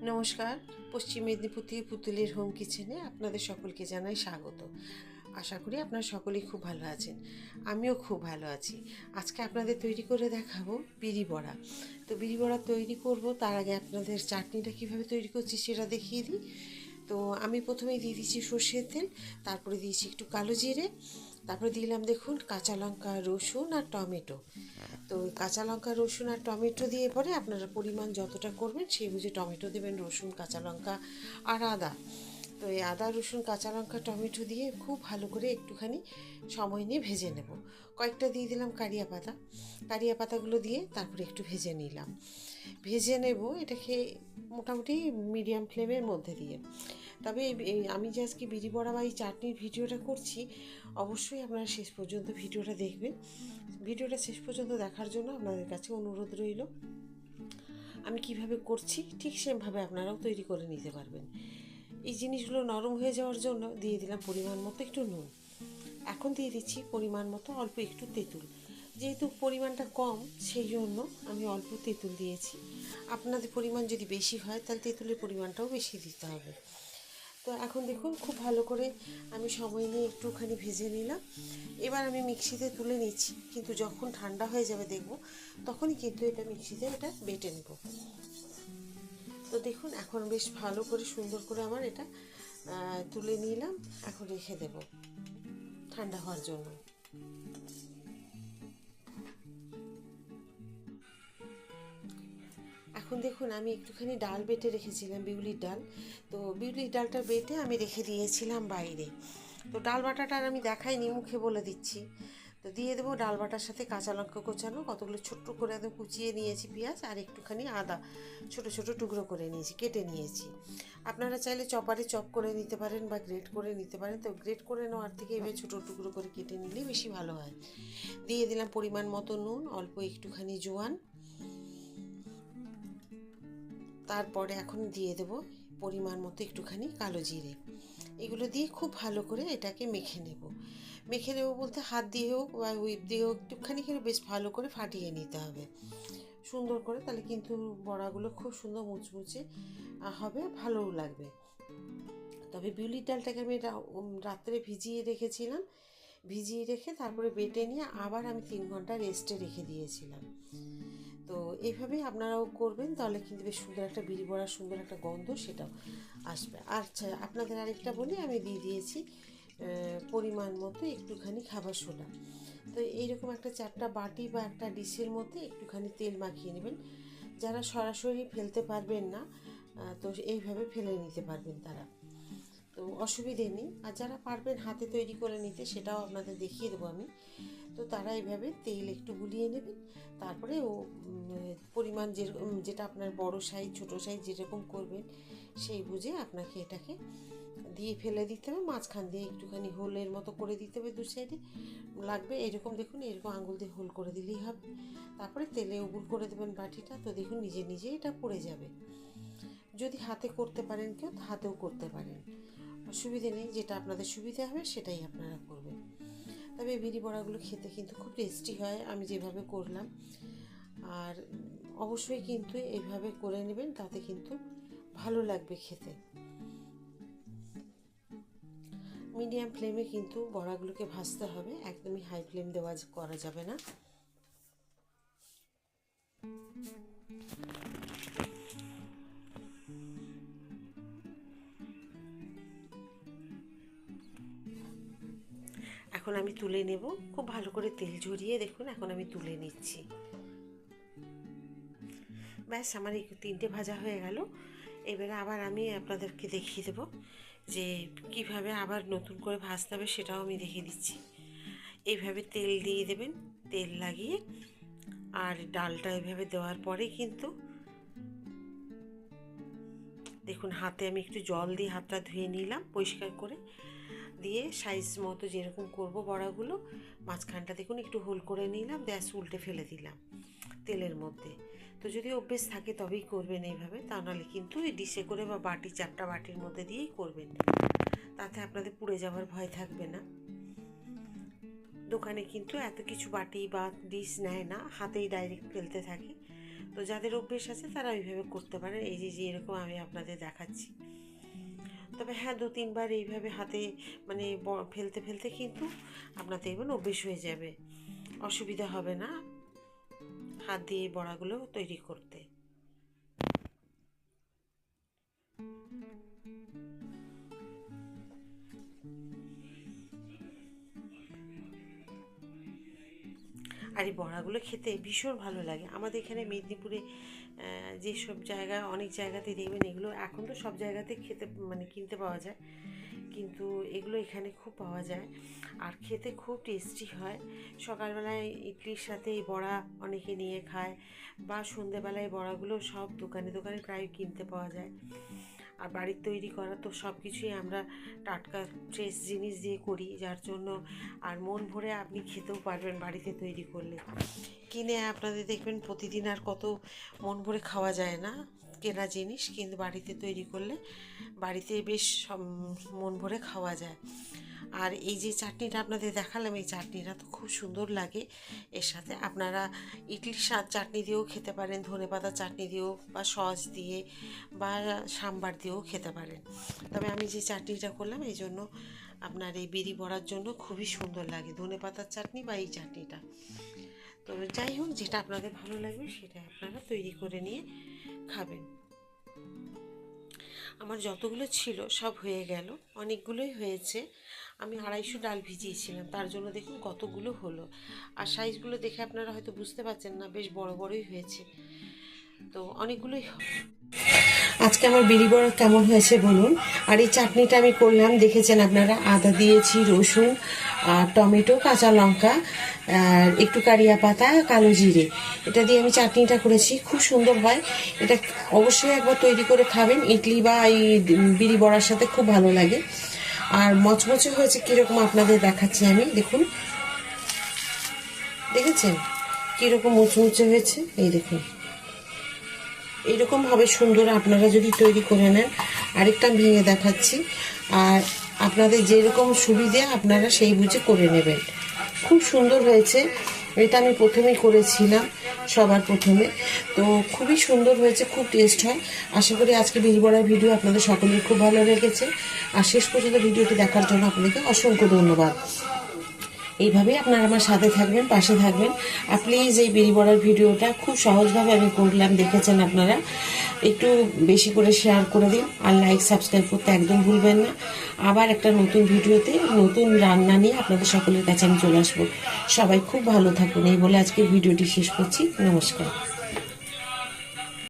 নমস্কার। পশ্চিম মেদিনীপুর থেকে পুতুলের হোম কিচেনে আপনাদের সকলকে জানাই স্বাগত। আশা করি আপনারা সকলেই খুব ভালো আছেন। আমিও খুব ভালো আছি। আজকে আপনাদের তৈরি করে দেখাবো বিরি বড়া। তো বিরি বড়া তৈরি করব, তার আগে আপনাদের চাটনিটা কীভাবে তৈরি করছি সেটা দেখিয়ে দিই। তো আমি প্রথমেই দিয়ে দিচ্ছি সর্ষের তেল, তারপরে দিয়েছি একটু কালো জিরে, তারপরে দিলাম দেখুন কাঁচা লঙ্কা, রসুন আর টমেটো। তো কাঁচা লঙ্কা, রসুন আর টমেটো দিয়ে পরে আপনারা পরিমাণ যতটা করবেন সেই বুঝে টমেটো দেবেন, রসুন, কাঁচা লঙ্কা আর আদা। তো এই আদা, রসুন, কাঁচা লঙ্কা, টমেটো দিয়ে খুব ভালো করে একটুখানি সময় নিয়ে ভেজে নেব। কয়েকটা দিয়ে দিলাম কারিয়া পাতা, কারিয়া পাতাগুলো দিয়ে তারপরে একটু ভেজে নিলাম। ভেজে নেব এটাকে মোটামুটি মিডিয়াম ফ্লেমের মধ্যে দিয়ে। তবে আমি যে আজকে বিরি বড়া বা এই চাটনির ভিডিওটা করছি, অবশ্যই আপনারা শেষ পর্যন্ত ভিডিওটা দেখবেন। ভিডিওটা শেষ পর্যন্ত দেখার জন্য আপনাদের কাছে অনুরোধ রইল। আমি কিভাবে করছি ঠিক সেমভাবে আপনারাও তৈরি করে নিতে পারবেন। এই জিনিসগুলো নরম হয়ে যাওয়ার জন্য দিয়ে দিলাম পরিমাণ মতো একটু নুন। এখন দিয়ে দিচ্ছি পরিমাণ মতো অল্প একটু তেঁতুল। যেহেতু পরিমাণটা কম সেই জন্য আমি অল্প তেঁতুল দিয়েছি। আপনাদের পরিমাণ যদি বেশি হয় তাহলে তেঁতুলের পরিমাণটাও বেশি দিতে হবে। তো এখন দেখুন খুব ভালো করে আমি সময় নিয়ে একটুখানি ভেজে নিলাম। এবার আমি মিক্সিতে তুলে নিচ্ছি, কিন্তু যখন ঠান্ডা হয়ে যাবে দেখব তখনই কিন্তু এটা মিক্সিতে বেটে নেব। তো দেখুন এখন বেশ ভালো করে সুন্দর করে আমার এটা তুলে নিলাম। এখন রেখে দেব ঠান্ডা হওয়ার জন্য। এখন দেখুন আমি একটুখানি ডাল বেটে রেখেছিলাম, বিউলির ডাল। তো বিউলির ডালটা বেটে আমি রেখে দিয়েছিলাম বাইরে। তো ডাল বাটাটা আর আমি দেখাইনি, মুখে বলে দিচ্ছি। তো দিয়ে দেবো ডাল বাটার সাথে কাঁচা লঙ্কা কোচানো, কতগুলো ছোট্ট করে একদম কুচিয়ে নিয়েছি পেঁয়াজ, আর একটুখানি আদা ছোট ছোট টুকরো করে নিয়েছি, কেটে নিয়েছি। আপনারা চাইলে চপারে চপ করে নিতে পারেন বা গ্রেট করে নিতে পারেন। তো গ্রেট করে নেওয়ার থেকে এবার ছোটো টুকরো করে কেটে নিলেই বেশি ভালো হয়। দিয়ে দিলাম পরিমাণ মতো নুন, অল্প একটুখানি জোয়ান। তারপরে এখন দিয়ে দেব পরিমাণ মতো একটুখানি কালো জিরে। এগুলো দিয়ে খুব ভালো করে এটাকে মেখে নেব। মেখে নেব বলতে হাত দিয়ে হোক বা হুইপ দিয়ে হোক, একটুখানি করে বেশ ভালো করে ফাটিয়ে নিতে হবে সুন্দর করে, তাহলে কিন্তু বড়াগুলো খুব সুন্দর মুচমুচে হবে, ভালোও লাগবে। তবে বিউলির ডালটাকে আমি রাত্রে ভিজিয়ে রেখেছিলাম, ভিজিয়ে রেখে তারপরে বেটে নিয়ে আবার আমি 3 ঘন্টা রেস্টে রেখে দিয়েছিলাম। তো এইভাবেই আপনারাও করবেন, তাহলে কিন্তু বেশ সুন্দর একটা বিরি বড়ার সুন্দর একটা গন্ধ সেটাও আসবে। আচ্ছা, আপনাদের আরেকটা বলি, আমি দিয়ে দিয়েছি পরিমাণ মতো একটুখানি খাবার সোডা। তো এইরকম একটা চারটা বাটি বা একটা ডিশের মধ্যে একটুখানি তেল মাখিয়ে নেবেন। যারা সরাসরি ফেলতে পারবেন না, তো এইভাবে ফেলে নিতে পারবেন তারা, তো অসুবিধে নেই। আর যারা পারবেন হাতে তৈরি করে নিতে, সেটাও আপনাদের দেখিয়ে দেবো আমি। তো তারা এইভাবে তেল একটু গুলিয়ে নেবেন। তারপরে পরিমাণ যেটা আপনার বড় সাইজ ছোট সাইজ যেরকম করবেন সেই বুঝে আপনাকে এটাকে দিয়ে ফেলে দিতে হবে। মাঝখান দিয়ে একটুখানি হোলের মতো করে দিতে হবে, দু সাইডে লাগবে এরকম, দেখুন এরকম আঙুল দিয়ে হোল করে দিলেই হবে। তারপরে তেলে উগুল করে দেবেন বাটিটা, তো দেখুন নিজে নিজে এটা পড়ে যাবে। যদি হাতে করতে পারেন কেউ হাতেও করতে পারেন, অসুবিধে নেই। যেটা আপনাদের সুবিধা হবে সেটাই আপনারা করবেন। তবে বিরি বড়াগুলো খেতে কিন্তু খুব টেস্টি হয়, আমি যেভাবে করলাম। আর অবশ্যই কিন্তু এইভাবে করে নেবেন, তাতে কিন্তু ভালো লাগবে খেতে। মিডিয়াম ফ্লেমে কিন্তু বড়াগুলোকে ভাজতে হবে, একদমই হাই ফ্লেম দেওয়া করা যাবে না। এখন আমি তুলে নেব, খুব ভালো করে তেল ঝরিয়ে দেখুন এখন আমি তুলে নিচ্ছি। ব্যাস আমার এই 3টে ভাজা হয়ে গেল। এবারে আবার আমি আপনাদেরকে দেখিয়ে দেবো যে কিভাবে আবার নতুন করে ভাজতে হবে, সেটাও আমি দেখিয়ে দিচ্ছি। এইভাবে তেল দিয়ে দেবেন, তেল লাগিয়ে, আর ডালটা এভাবে দেওয়ার পরে কিন্তু দেখুন হাতে আমি একটু জল দিয়ে হাতটা ধুয়ে নিলাম পরিষ্কার করে, দিয়ে সাইজ মতো যেরকম করব বড়াগুলো, মাঝখানটা দেখুন একটু হোল করে নিলাম, ব্যাস উল্টে ফেলে দিলাম তেলের মধ্যে। তো যদি অভ্যেস থাকে তবেই করবেন এইভাবে, তা নাহলে কিন্তু এই ডিশে করে বা বাটি, চারটা বাটির মধ্যে দিয়েই করবেন, তাতে আপনাদের পুড়ে যাওয়ার ভয় থাকবে না। দোকানে কিন্তু এত কিছু বাটি বা ডিশ নেয় না, হাতেই ডাইরেক্ট ফেলতে থাকে। তো যাদের অভ্যেস আছে তারা ওইভাবে করতে পারেন, এই যে এরকম আমি আপনাদের দেখাচ্ছি। তবে হ্যাঁ, 2-3 বার এইভাবে হাতে মানে ফেলতে ফেলতে কিন্তু আপনার দেখবেন অভ্যেস হয়ে যাবে, অসুবিধা হবে না হাত দিয়ে এই বড়াগুলো তৈরি করতে। আর এই বড়াগুলো খেতে ভীষণ ভালো লাগে। আমাদের এখানে মেদিনীপুরে যেসব জায়গা, অনেক জায়গাতে দেখবেন এগুলো, এখন তো সব জায়গাতে খেতে মানে কিনতে পাওয়া যায়, কিন্তু এগুলো এখানে খুব পাওয়া যায় আর খেতে খুব টেস্টি হয়। সকালবেলায় ইডলির সাথে এই বড়া অনেকে নিয়ে খায়, বা সন্ধেবেলায় বড়াগুলো সব দোকানে দোকানে প্রায় কিনতে পাওয়া যায়। আর বাড়ির তৈরি করা তো সব কিছুই আমরা টাটকা ফ্রেশ জিনিস দিয়ে করি, যার জন্য আর মন ভরে আপনি খেতেও পারবেন বাড়িতে তৈরি করলে। কিনে আপনাদের দেখবেন প্রতিদিন আর কত মন ভরে খাওয়া যায় না কেনা জিনিস, কিন্তু বাড়িতে তৈরি করলে বাড়িতে বেশ মন ভরে খাওয়া যায়। আর এই যে চাটনিটা আপনাদের দেখালাম, এই চাটনিটা তো খুব সুন্দর লাগে। এর সাথে আপনারা ইডলির চাটনি দিয়েও খেতে পারেন, ধনেপাতা চাটনি দিয়েও, বা সস দিয়ে, বা সাম্বার দিয়েও খেতে পারেন। তবে আমি যে চাটনিটা করলাম এই জন্য আপনার এই বিড়ি বড়ার জন্য খুবই সুন্দর লাগে ধনেপাতার চাটনি বা এই চাটনিটা। তো যাই হোক, যেটা আপনাদের ভালো লাগবে সেটা আপনারা তৈরি করে নিয়ে খাবেন। আমার যতগুলো ছিল সব হয়ে গেল, অনেকগুলোই হয়েছে। আমি 250 ডাল ভিজিয়েছিলাম, তার জন্য দেখুন কতগুলো হলো। আর সাইজগুলো দেখে আপনারা হয়তো বুঝতে পারছেন না, বেশ বড় বড়ই হয়েছে, তো অনেকগুলোই। আজকে আমার বিড়ি বড়া কেমন হয়েছে বলুন। আর এই চাটনিটা আমি করলাম, দেখেছেন আপনারা, আদা দিয়েছি, রসুন আর টমেটো, কাঁচা লঙ্কা, আর একটু কারিয়া পাতা, কালো জিরে, এটা দিয়ে আমি চাটনিটা করেছি। খুব সুন্দর হয় এটা, অবশ্যই একবার তৈরি করে খাবেন। ইডলি বা এই বিড়ি বড়ার সাথে খুব ভালো লাগে। আর মচমচে হয়েছে কীরকম আপনাদের দেখাচ্ছি আমি, দেখুন, দেখেছেন কীরকম মুচমুচে হয়েছে, এই দেখুন এইরকমভাবে সুন্দর আপনারা যদি তৈরি করে নেন। আরেকটা ভেঙে দেখাচ্ছি, আর আপনাদের যেরকম সুবিধে আপনারা সেই বুঝে করে নেবেন। খুব সুন্দর হয়েছে, এটা আমি প্রথমেই করেছিলাম সবার প্রথমে, তো খুবই সুন্দর হয়েছে, খুব টেস্ট হয়। আশা করি আজকে বিড়ি বড়ার ভিডিও আপনাদের সকলের খুব ভালো লেগেছে। আর শেষ পর্যন্ত ভিডিওটি দেখার জন্য আপনাদেরকে অসংখ্য ধন্যবাদ। এইভাবেই আপনারা আমার সাথে থাকবেন, পাশে থাকবেন। আর প্লিজ এই বিড়ি বড়ার ভিডিওটা খুব সহজভাবে আমি করলাম, দেখেছেন আপনারা, একটু বেশি করে শেয়ার করে দিন, আর লাইক সাবস্ক্রাইব করতে একদম ভুলবেন না। আবার একটা নতুন ভিডিওতে নতুন রান্না নিয়ে আপনাদের সকলের কাছে আমি চলে আসবো। সবাই খুব ভালো থাকুন, এই বলে আজকের ভিডিওটি শেষ করছি। নমস্কার।